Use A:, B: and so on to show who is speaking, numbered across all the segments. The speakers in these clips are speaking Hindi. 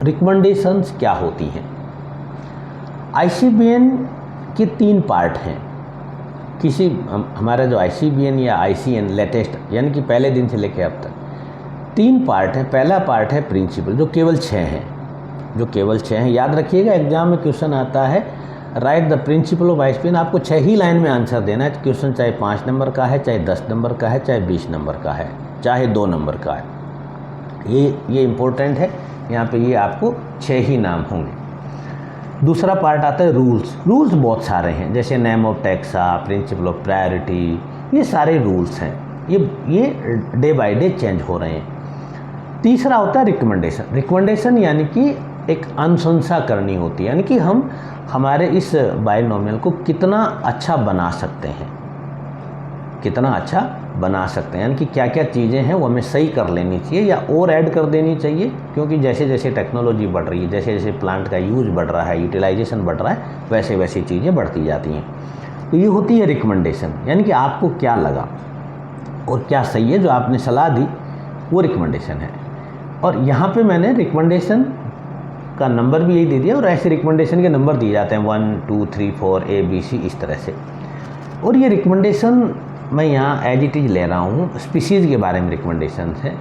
A: रिकमेंडेशंस क्या होती हैं। आईसीबीएन के 3 पार्ट हैं। हमारा जो आईसीबीएन या आईसीएन लेटेस्ट यानी कि पहले दिन से लेकर अब तक 3 पार्ट है। पहला पार्ट है प्रिंसिपल, जो केवल 6 हैं। याद रखिएगा, एग्जाम में क्वेश्चन आता है right the principle of ICBN. आपको 6 ही लाइन में आंसर देना है। क्वेश्चन चाहे 5 नंबर का है, चाहे 10 नंबर का है, चाहे 20 नंबर का है, चाहे 2 नंबर का है। ये इम्पोर्टेंट है। यहाँ पे ये आपको 6 ही नाम होंगे। दूसरा पार्ट आता है रूल्स बहुत सारे हैं, जैसे name of taxa, principle of priority, ये सारे रूल्स हैं। ये डे बाय डे चेंज हो रहे हैं। तीसरा होता है रिकमेंडेशन यानी कि एक अनुशंसा करनी होती है, यानी कि हम हमारे इस बायनोमियल को कितना अच्छा बना सकते हैं, यानी कि क्या क्या चीज़ें हैं वो हमें सही कर लेनी चाहिए या और ऐड कर देनी चाहिए, क्योंकि जैसे जैसे टेक्नोलॉजी बढ़ रही है, जैसे जैसे प्लांट का यूज बढ़ रहा है, यूटिलाइजेशन बढ़ रहा है, वैसे वैसी चीज़ें बढ़ती जाती हैं। तो ये होती है रिकमेंडेशन, यानी कि आपको क्या लगा और क्या सही है, जो आपने सलाह दी वो रिकमेंडेशन है। और यहाँ पे मैंने रिकमेंडेशन का नंबर भी यही दे दिया, और ऐसे रिकमेंडेशन के नंबर दिए जाते हैं 1 2 3 4 ABC इस तरह से। और ये रिकमेंडेशन मैं यहाँ एज इट इज ले रहा हूँ। स्पीशीज़ के बारे में रिकमेंडेशन है।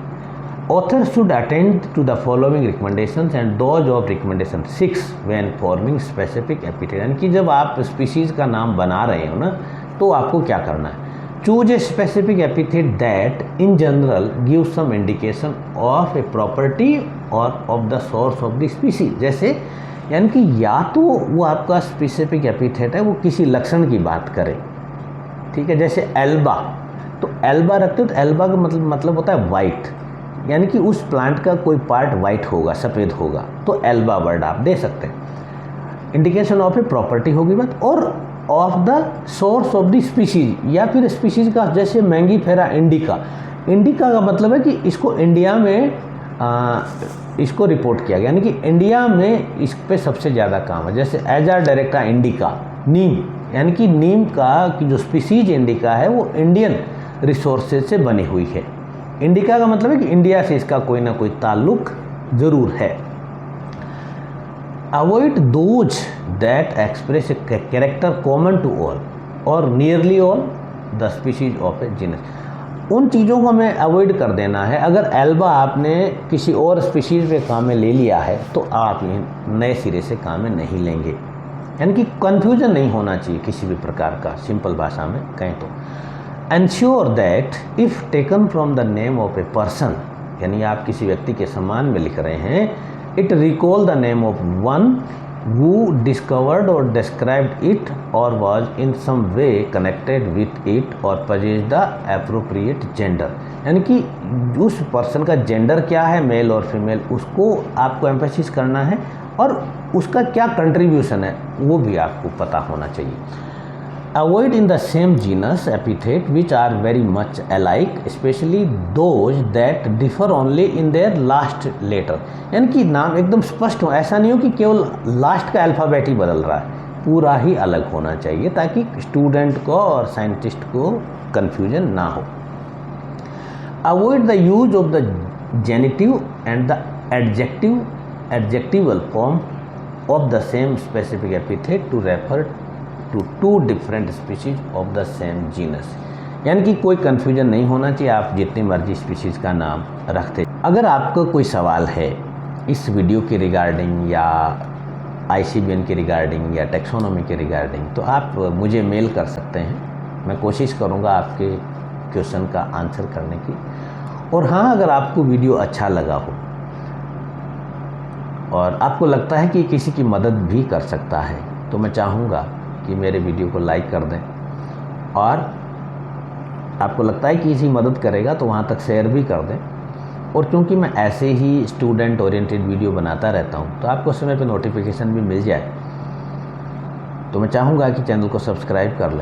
A: Author should attend to the following recommendations and those of recommendation 6 when forming specific epithet. यानी कि जब आप स्पीशीज़ का नाम बना रहे हो ना, तो आपको क्या करना है, choose a specific epithet that in general give some indication of a property or of the source of the species. जैसे यानी कि या तो वो आपका स्पेसिफिक एपिथेट है, वो किसी लक्षण की बात करे, ठीक है। जैसे एल्बा, तो एल्बा रखते हो तो एल्बा का मतलब होता है वाइट, यानी कि उस प्लांट का कोई पार्ट वाइट होगा, सफ़ेद होगा, तो एल्बा वर्ड आप दे सकते हैं। इंडिकेशन ऑफ ए प्रॉपर्टी होगी बात, और of the source of the species, या फिर स्पीशीज का, जैसे मैंगीफेरा इंडिका का मतलब है कि इसको इंडिया में इसको रिपोर्ट किया गया, यानी कि इंडिया में इस पे सबसे ज़्यादा काम है। जैसे एजार डायरेक्टा इंडिका, नीम, यानी कि नीम का की जो स्पीसीज इंडिका है वो इंडियन रिसोर्सेज से बनी हुई है। इंडिका का मतलब है कि इंडिया से इसका कोई ना कोई ताल्लुक ज़रूर है। Avoid those that express a character common to all or nearly all the species of a genus. उन चीज़ों को हमें अवॉइड कर देना है। अगर एल्बा आपने किसी और स्पीशीज़ पे काम में ले लिया है तो आप ये नए सिरे से काम में नहीं लेंगे, यानी कि कन्फ्यूजन नहीं होना चाहिए किसी भी प्रकार का। सिंपल भाषा में कहें तो ensure that if taken from the name of a person, यानी आप किसी व्यक्ति के सम्मान में लिख रहे हैं, it recall the name of one who discovered or described it or was in some way connected with it or possessed the appropriate gender। यानी कि उस पर्सन का जेंडर क्या है, मेल और फीमेल, उसको आपको एम्फेसिस करना है, और उसका क्या कंट्रीब्यूशन है वो भी आपको पता होना चाहिए। Avoid in the same genus epithet which are very much alike, especially those that differ only in their last letter। यानी कि नाम एकदम स्पष्ट हो, ऐसा नहीं हो कि केवल लास्ट का अल्फ़ाबेट ही बदल रहा है, पूरा ही अलग होना चाहिए ताकि स्टूडेंट को और साइंटिस्ट को कन्फ्यूजन ना हो। Avoid the use of the genitive and the adjectival form of the same specific epithet to refer to 2 different species of the same genus। यानी कि कोई कन्फ्यूजन नहीं होना चाहिए, आप जितनी मर्जी स्पीशीज़ का नाम रखते। अगर आपको कोई सवाल है इस वीडियो के रिगार्डिंग या आईसीबीएन के रिगार्डिंग या टेक्सोनॉमी के रिगार्डिंग, तो आप मुझे मेल कर सकते हैं। मैं कोशिश करूँगा आपके क्वेश्चन का आंसर करने की। और हाँ, अगर आपको वीडियो अच्छा लगा हो और आपको लगता है कि किसी की मदद भी कर सकता है, तो मैं चाहूँगा कि मेरे वीडियो को लाइक कर दें, और आपको लगता है कि इसी मदद करेगा तो वहाँ तक शेयर भी कर दें। और क्योंकि मैं ऐसे ही स्टूडेंट ओरिएंटेड वीडियो बनाता रहता हूँ, तो आपको समय पे नोटिफिकेशन भी मिल जाए, तो मैं चाहूँगा कि चैनल को सब्सक्राइब कर लें।